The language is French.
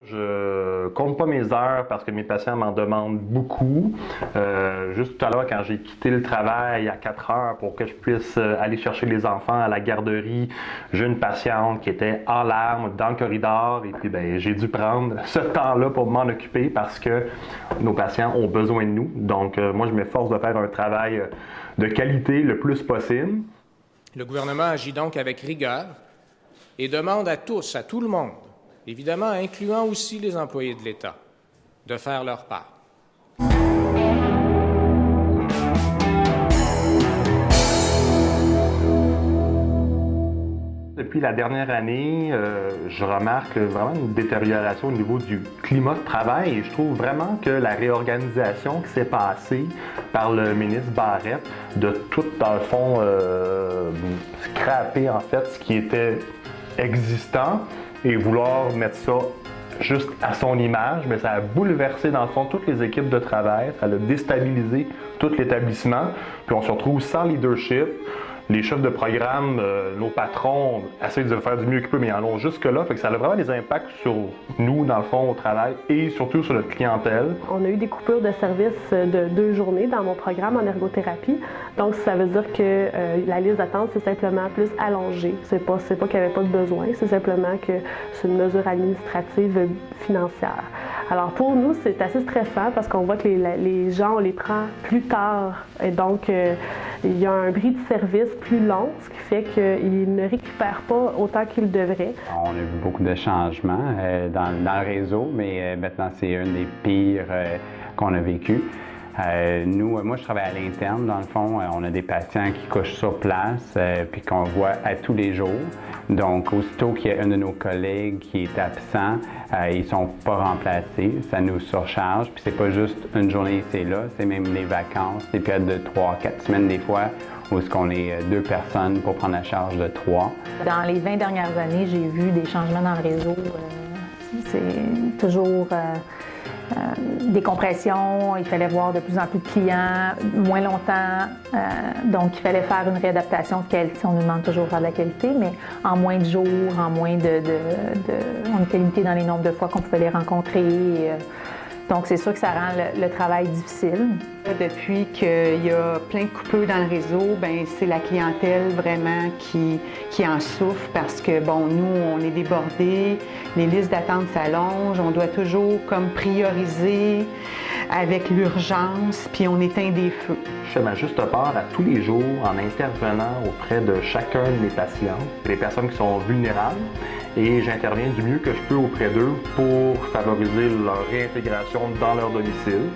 Je compte pas mes heures parce que mes patients m'en demandent beaucoup. Juste tout à l'heure, quand j'ai quitté le travail à 4 heures pour que je puisse aller chercher les enfants à la garderie, j'ai une patiente qui était en larmes dans le corridor et puis j'ai dû prendre ce temps-là pour m'en occuper parce que nos patients ont besoin de nous. Donc moi, je m'efforce de faire un travail de qualité le plus possible. Le gouvernement agit donc avec rigueur et demande à tous, à tout le monde, évidemment incluant aussi les employés de l'État, de faire leur part. Depuis la dernière année, je remarque vraiment une détérioration au niveau du climat de travail et je trouve vraiment que la réorganisation qui s'est passée par le ministre Barrette de tout, dans le fond, scraper en fait ce qui était existant et vouloir mettre ça juste à son image, mais ça a bouleversé dans le fond toutes les équipes de travail, ça a déstabilisé tout l'établissement, puis on se retrouve sans leadership. Les chefs de programme, nos patrons essayent de faire du mieux qu'ils peuvent, mais ils en ont jusque-là. Fait que ça a vraiment des impacts sur nous, dans le fond, au travail et surtout sur notre clientèle. On a eu des coupures de services de 2 journées dans mon programme en ergothérapie. Donc, ça veut dire que la liste d'attente, c'est simplement plus allongée. C'est pas qu'il n'y avait pas de besoin, c'est simplement que c'est une mesure administrative financière. Alors, pour nous, c'est assez stressant parce qu'on voit que les gens, on les prend plus tard. Et donc, il y a un bris de service plus long, ce qui fait qu'ils ne récupèrent pas autant qu'ils devraient. On a vu beaucoup de changements dans le réseau, mais maintenant, c'est un des pires qu'on a vécu. Moi, je travaille à l'interne, dans le fond. On a des patients qui couchent sur place, puis qu'on voit à tous les jours. Donc, aussitôt qu'il y a un de nos collègues qui est absent, ils ne sont pas remplacés. Ça nous surcharge. Puis c'est pas juste une journée ici et là, c'est même les vacances, des périodes de 3-4 semaines des fois, où est-ce qu'on est 2 personnes pour prendre la charge de 3. Dans les 20 dernières années, j'ai vu des changements dans le réseau. C'est toujours des compressions, il fallait voir de plus en plus de clients, moins longtemps, donc il fallait faire une réadaptation de qualité. On nous demande toujours de faire de la qualité, mais en moins de jours, en moins on était limité dans les nombres de fois qu'on pouvait les rencontrer. Donc, c'est sûr que ça rend le travail difficile. Depuis qu'il y a plein de coupures dans le réseau, c'est la clientèle vraiment qui en souffre parce que, nous, on est débordés, les listes d'attente s'allongent, on doit toujours comme prioriser avec l'urgence, puis on éteint des feux. Je fais ma juste part à tous les jours en intervenant auprès de chacun de mes patients, les personnes qui sont vulnérables, et j'interviens du mieux que je peux auprès d'eux pour favoriser leur réintégration dans leur domicile.